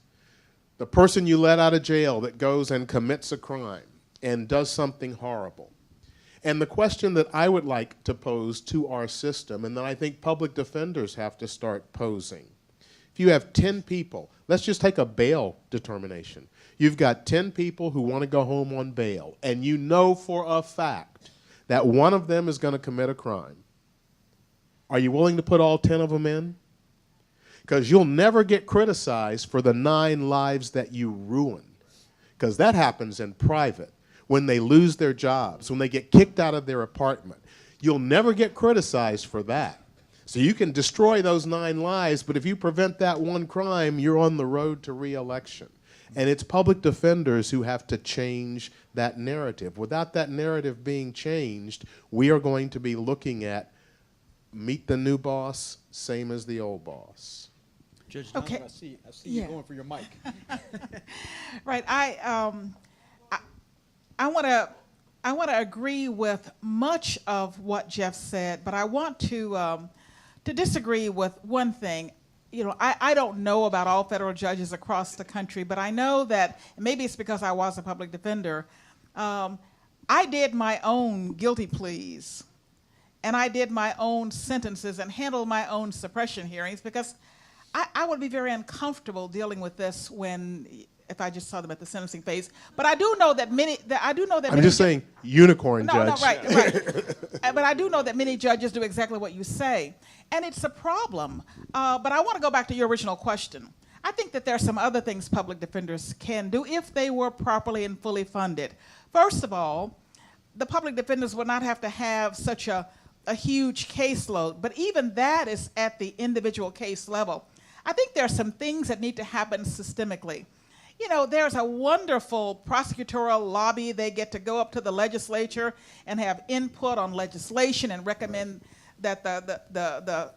Speaker 2: The person you let out of jail that goes and commits a crime and does something horrible. And the question that I would like to pose to our system, and that I think public defenders have to start posing, if you have 10 people, let's just take a bail determination. You've got 10 people who want to go home on bail, and you know for a fact that one of them is going to commit a crime. Are you willing to put all 10 of them in? Because you'll never get criticized for the 9 lives that you ruin, because that happens in private, when they lose their jobs, when they get kicked out of their apartment. You'll never get criticized for that. So you can destroy those 9 lives, but if you prevent that one crime, you're on the road to re-election. And it's public defenders who have to change that narrative. Without that narrative being changed, we are going to be looking at meet the new boss, same as the old boss.
Speaker 1: Judge
Speaker 4: Okay.
Speaker 1: Donovan, I see
Speaker 4: Yeah.
Speaker 1: you going for your mic.
Speaker 4: Right. I want to agree with much of what Jeff said, but I want to disagree with one thing. You know, I don't know about all federal judges across the country, but I know that, and maybe it's because I was a public defender, I did my own guilty pleas, and I did my own sentences and handled my own suppression hearings, because I would be very uncomfortable dealing with this if I just saw them at the sentencing phase. But I do know that many.
Speaker 2: I'm just saying, unicorn judge.
Speaker 4: No, right. But I do know that many judges do exactly what you say, and it's a problem. But I want to go back to your original question. I think that there are some other things public defenders can do if they were properly and fully funded. First of all, the public defenders would not have to have such a huge caseload, but even that is at the individual case level. I think there are some things that need to happen systemically. You know, there's a wonderful prosecutorial lobby. They get to go up to the legislature and have input on legislation and recommend that the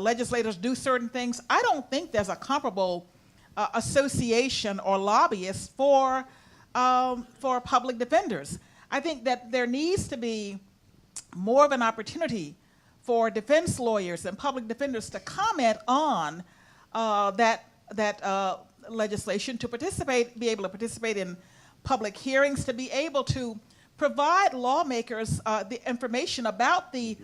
Speaker 4: legislators do certain things. I don't think there's a comparable association or lobbyist for public defenders. I think that there needs to be more of an opportunity for defense lawyers and public defenders to comment on that legislation, to be able to participate in public hearings, to be able to provide lawmakers the information about the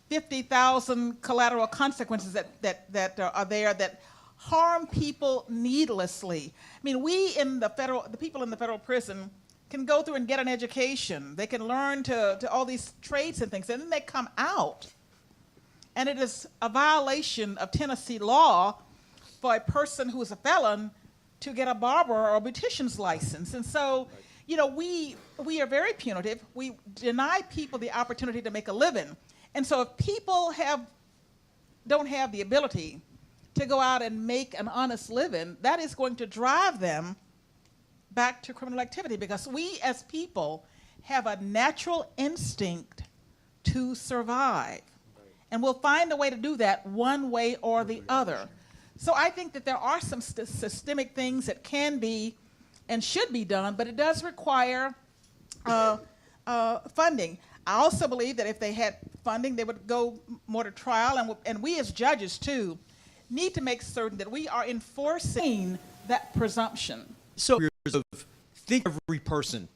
Speaker 4: 50,000 collateral consequences that are there that harm people needlessly. I mean, the people in the federal prison can go through and get an education. They can learn to all these trades and things, and then they come out. And it is a violation of Tennessee law for a person who is a felon to get a barber or a beautician's license. And so, you know, we are very punitive. We deny people the opportunity to make a living. And so if people don't have the ability to go out and make an honest living, that is going to drive them back to criminal activity, because we as people have a natural instinct to survive. And we'll find a way to do that one way or the other. So I think that there are some systemic things that can be and should be done, but it does require funding. I also believe that if they had funding, they would go more to trial, and we as judges, too, need to make certain that we are enforcing that presumption.
Speaker 1: So think every person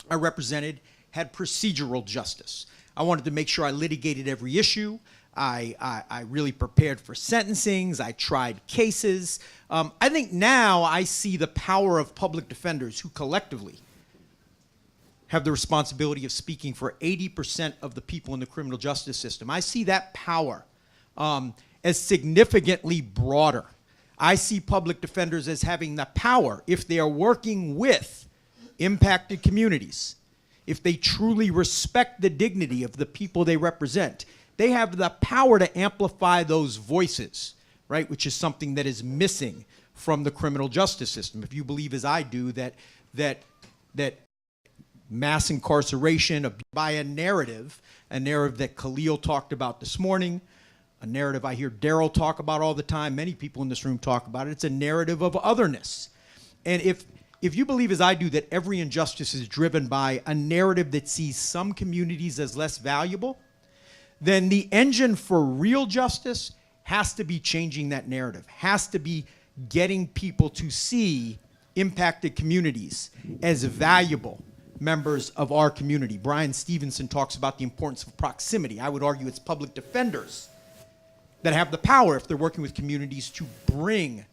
Speaker 1: I represented had procedural justice. I wanted to make sure I litigated every issue. I really prepared for sentencings. I tried cases. I think now I see the power of public defenders who collectively have the responsibility of speaking for 80% of the people in the criminal justice system. I see that power as significantly broader. I see public defenders as having the power, if they are working with impacted communities, if they truly respect the dignity of the people they represent, they have the power to amplify those voices, right, which is something that is missing from the criminal justice system. If you believe, as I do, that mass incarceration by a narrative that Khalil talked about this morning, a narrative I hear Daryl talk about all the time, many people in this room talk about it, it's a narrative of otherness. And if you believe, as I do, that every injustice is driven by a narrative that sees some communities as less valuable, then the engine for real justice has to be changing that narrative, has to be getting people to see impacted communities as valuable members of our community. Brian Stevenson talks about the importance of proximity. I would argue it's public defenders that have the power, if they're working with communities, to bring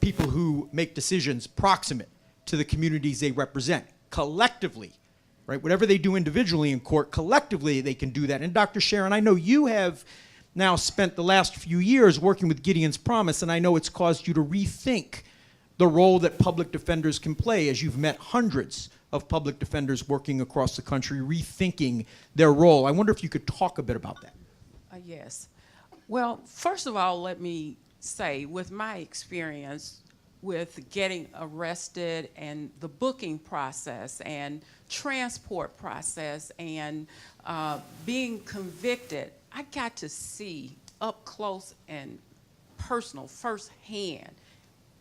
Speaker 1: people who make decisions proximate to the communities they represent collectively, right? Whatever they do individually in court, collectively they can do that. And Dr. Sharon, I know you have now spent the last few years working with Gideon's Promise, and I know it's caused you to rethink the role that public defenders can play, as you've met hundreds of public defenders working across the country, rethinking their role. I wonder if you could talk a bit about that.
Speaker 5: Yes. Well, first of all, let me say, with my experience with getting arrested and the booking process and transport process and being convicted, I got to see up close and personal, firsthand,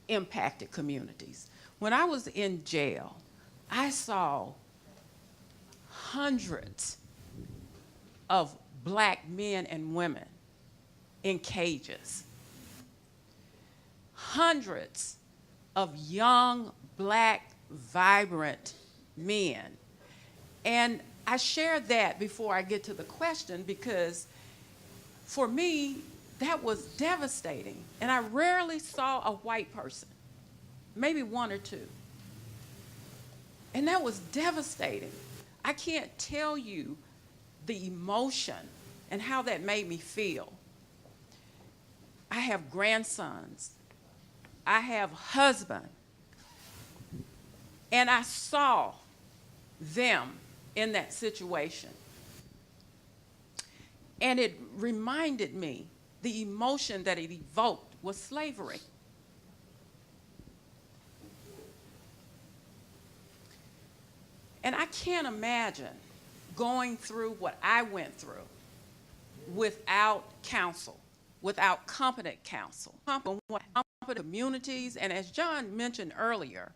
Speaker 5: impacted communities. When I was in jail, I saw hundreds of black men and women in cages. Hundreds of young, black, vibrant men. And I share that before I get to the question because for me, that was devastating. And I rarely saw a white person, maybe one or two. And that was devastating. I can't tell you the emotion and how that made me feel. I have grandsons. I have a husband. And I saw them in that situation. And it reminded me, the emotion that it evoked was slavery. And I can't imagine going through what I went through without counsel, without competent counsel, competent communities. And as John mentioned earlier,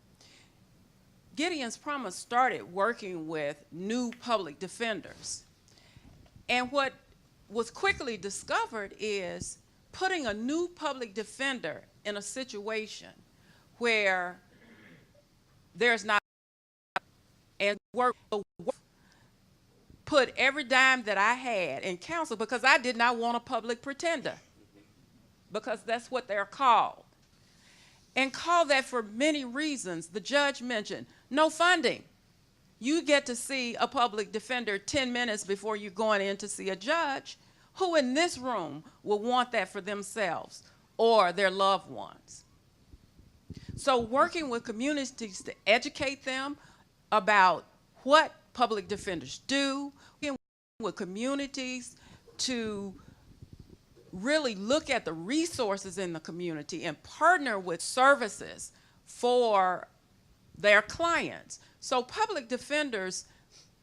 Speaker 5: Gideon's Promise started working with new public defenders. And what was quickly discovered is putting a new public defender in a situation where there's not and put every dime that I had in counsel, because I did not want a public pretender, because that's what they're called. And called that for many reasons. The judge mentioned no funding. You get to see a public defender 10 minutes before you're going in to see a judge. Who in this room will want that for themselves or their loved ones? So working with communities to educate them about what public defenders do, working with communities to really look at the resources in the community and partner with services for their clients. So public defenders,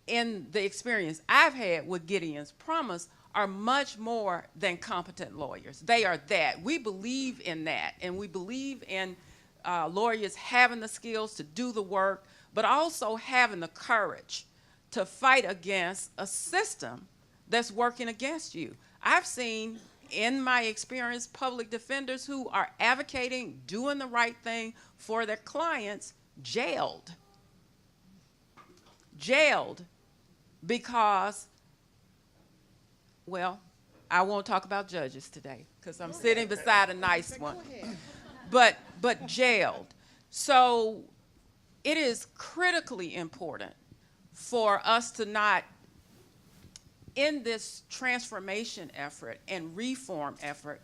Speaker 5: in the experience I've had with Gideon's Promise, are much more than competent lawyers. They are that. We believe in that, and we believe in lawyers having the skills to do the work, but also having the courage to fight against a system that's working against you. I've seen, in my experience, public defenders who are advocating, doing the right thing for their clients, jailed. Jailed because, well, I won't talk about judges today because I'm sitting beside a nice one. But jailed. So it is critically important for us to not, in this transformation effort and reform effort,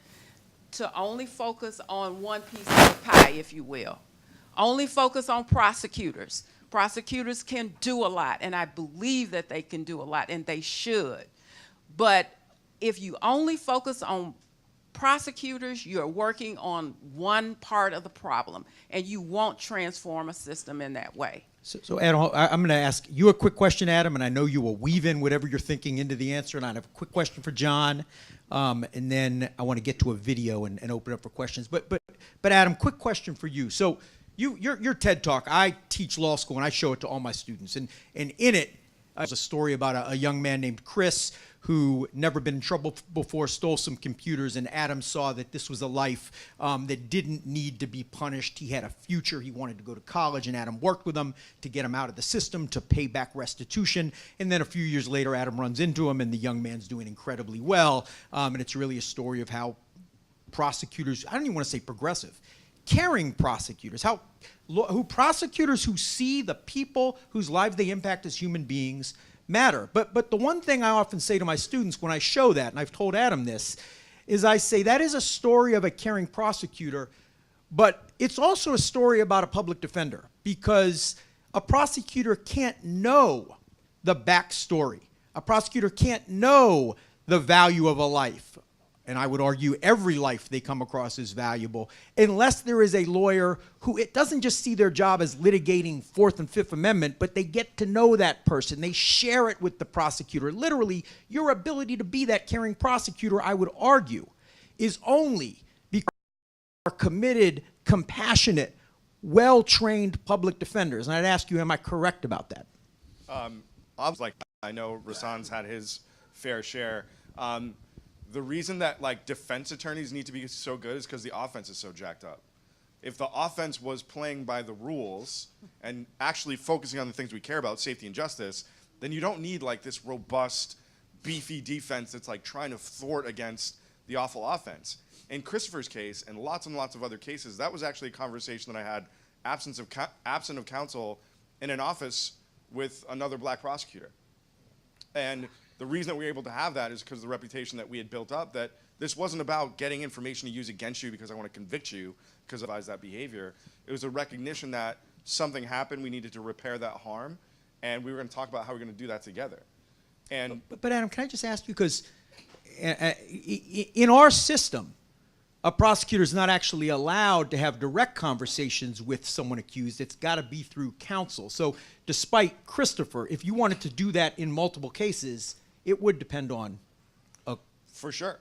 Speaker 5: to only focus on one piece of the pie, if you will. Only focus on prosecutors. Prosecutors can do a lot, and I believe that they can do a lot, and they should. But if you only focus on Prosecutors, you're working on one part of the problem, and you won't transform a system in that way.
Speaker 1: So Adam, I'm going to ask you a quick question, Adam, and I know you will weave in whatever you're thinking into the answer, and I have a quick question for John, and then I want to get to a video and open up for questions. But Adam, quick question for you. So your TED Talk, I teach law school, and I show it to all my students, and in it, there's a story about a young man named Chris who never been in trouble before, stole some computers, and Adam saw that this was a life that didn't need to be punished. He had a future. He wanted to go to college, and Adam worked with him to get him out of the system, to pay back restitution. And then a few years later, Adam runs into him, and the young man's doing incredibly well. And it's really a story of how prosecutors, I don't even want to say progressive, caring prosecutors, prosecutors who see the people whose lives they impact as human beings matter. But the one thing I often say to my students when I show that, and I've told Adam this, is I say that is a story of a caring prosecutor, but it's also a story about a public defender, because a prosecutor can't know the backstory. A prosecutor can't know the value of a life. And I would argue every life they come across is valuable, unless there is a lawyer who, it doesn't just see their job as litigating Fourth and Fifth Amendment, but they get to know that person. They share it with the prosecutor. Literally, your ability to be that caring prosecutor, I would argue, is only because you are committed, compassionate, well-trained public defenders. And I'd ask you, am I correct about that?
Speaker 6: I know Rasan's had his fair share. The reason that like defense attorneys need to be so good is because the offense is so jacked up. If the offense was playing by the rules and actually focusing on the things we care about, safety and justice, then you don't need like this robust, beefy defense that's like trying to thwart against the awful offense. In Christopher's case and lots of other cases, that was actually a conversation that I had absent of counsel in an office with another black prosecutor. And the reason that we were able to have that is because of the reputation that we had built up, that this wasn't about getting information to use against you because I want to convict you because of that behavior. It was a recognition that something happened, we needed to repair that harm, and we were going to talk about how we're going to do that together. And
Speaker 1: but Adam, can I just ask you, because in our system, a prosecutor is not actually allowed to have direct conversations with someone accused. It's got to be through counsel. So despite Christopher, if you wanted to do that in multiple cases, it would depend on a... For sure.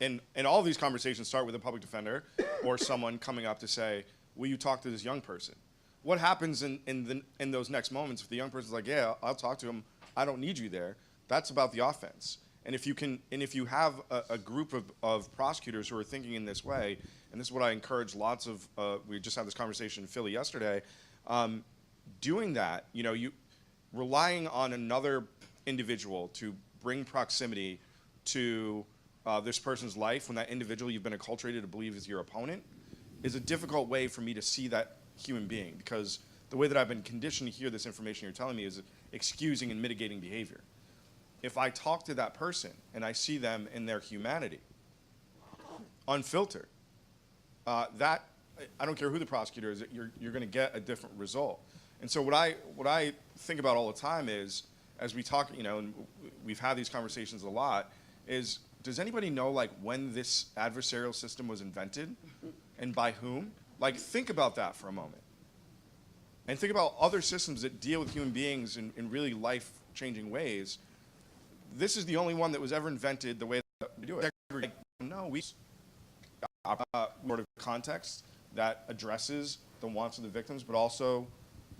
Speaker 1: And all of these conversations start with a public defender or someone coming up to say, will you talk to this young person? What happens in those next moments if the young person's like, yeah, I'll talk to him, I don't need you there? That's about the offense. And if you have a group of prosecutors who are thinking in this way, and this is what I encourage lots of, we just had this conversation in Philly yesterday, doing that, you relying on another individual to bring proximity to this person's life when that individual you've been acculturated to believe is your opponent is a difficult way for me to see that human being, because the way that I've been conditioned to hear this information you're telling me is excusing and mitigating behavior. If I talk to that person and I see them in their humanity, unfiltered, that I don't care who the prosecutor is, you're going to get a different result. And so what I think about all the time is, as we talk, and we've had these conversations a lot, is does anybody know like when this adversarial system was invented and by whom? Like think about that for a moment. And think about other systems that deal with human beings in really life-changing ways. This is the only one that was ever invented the way that we do it. No, we more of context that addresses the wants of the victims, but also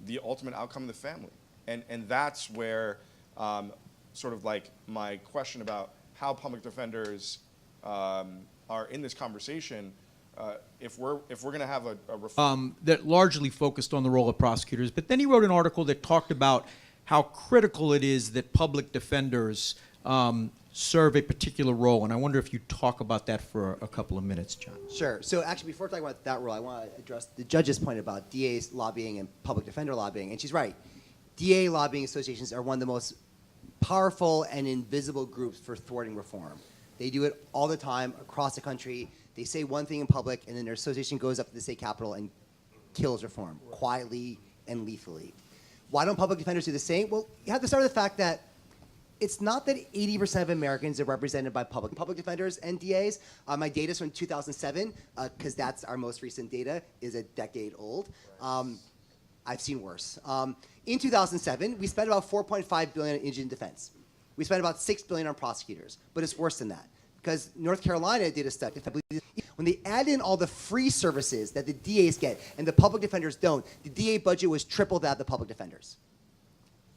Speaker 1: the ultimate outcome of the family. And that's where sort of like my question about how public defenders are in this conversation. If we're going to have a reform that largely focused on the role of prosecutors, but then he wrote an article that talked about how critical it is that public defenders serve a particular role. And I wonder if you talk about that for a couple of minutes, John.
Speaker 3: Sure. So actually, before talking about that role, I want to address the judge's point about DA's lobbying and public defender lobbying. And she's right. DA lobbying associations are one of the most powerful and invisible groups for thwarting reform. They do it all the time across the country. They say one thing in public, and then their association goes up to the state capitol and kills reform quietly and lethally. Why don't public defenders do the same? Well, you have to start with the fact that it's not that 80% of Americans are represented by public defenders and DAs. My data's from 2007, because that's our most recent data, is a decade old. I've seen worse. In 2007, we spent about $4.5 billion on indigent defense. We spent about $6 billion on prosecutors, but it's worse than that. Because North Carolina did a study. When they add in all the free services that the DAs get and the public defenders don't, the DA budget was triple that of the public defenders.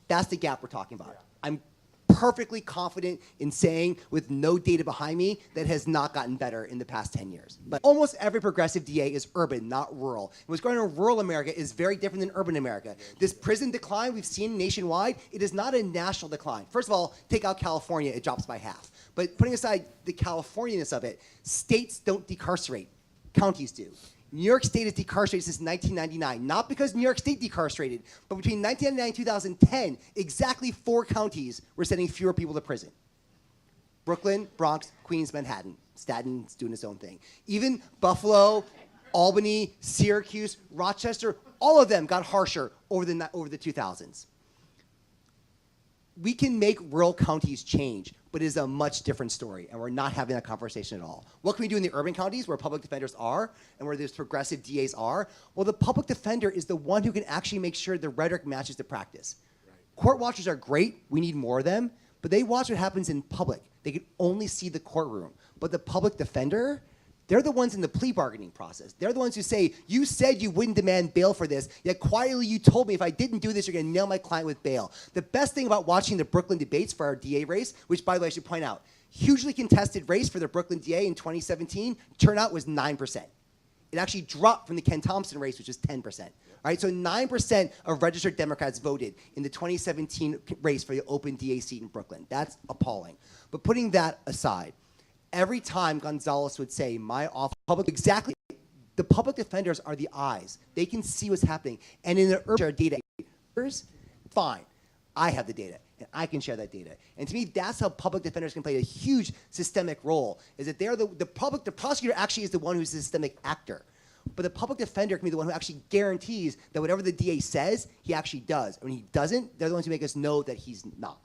Speaker 3: That's the gap we're talking about. I'm perfectly confident in saying, with no data behind me, that it has not gotten better in the past 10 years. But almost every progressive DA is urban, not rural. And what's going on in rural America is very different than urban America. This prison decline we've seen nationwide, it is not a national decline. First of all, take out California, it drops by half. But putting aside the Californianess of it, states don't decarcerate, counties do. New York State has decarcerated since 1999, not because New York State decarcerated, but between 1999 and 2010, exactly 4 counties were sending fewer people to prison. Brooklyn, Bronx, Queens, Manhattan. Staten's doing its own thing. Even Buffalo, Albany, Syracuse, Rochester, all of them got harsher over the 2000s. We can make rural counties change, but it is a much different story, and we're not having that conversation at all. What can we do in the urban counties where public defenders are and where there's progressive DAs are? Well, the public defender is the one who can actually make sure the rhetoric matches the practice. Right. Court watchers are great. We need more of them, but they watch what happens in public. They can only see the courtroom. But the public defender, they're the ones in the plea bargaining process. They're the ones who say, you said you wouldn't demand bail for this, yet quietly you told me if I didn't do this, you're gonna nail my client with bail. The best thing about watching the Brooklyn debates for our DA race, which by the way I should point out, hugely contested race for the Brooklyn DA in 2017, turnout was 9%. It actually dropped from the Ken Thompson race, which is 10%. All right, so 9% of registered Democrats voted in the 2017 race for the open DA seat in Brooklyn. That's appalling. But putting that aside, every time Gonzalez would say, my office, exactly, the public defenders are the eyes. They can see what's happening. And in the urban data, fine, I have the data, and I can share that data. And to me, that's how public defenders can play a huge systemic role, is that they're the prosecutor actually is the one who's a systemic actor. But the public defender can be the one who actually guarantees that whatever the DA says, he actually does. And when he doesn't, they're the ones who make us know that he's not.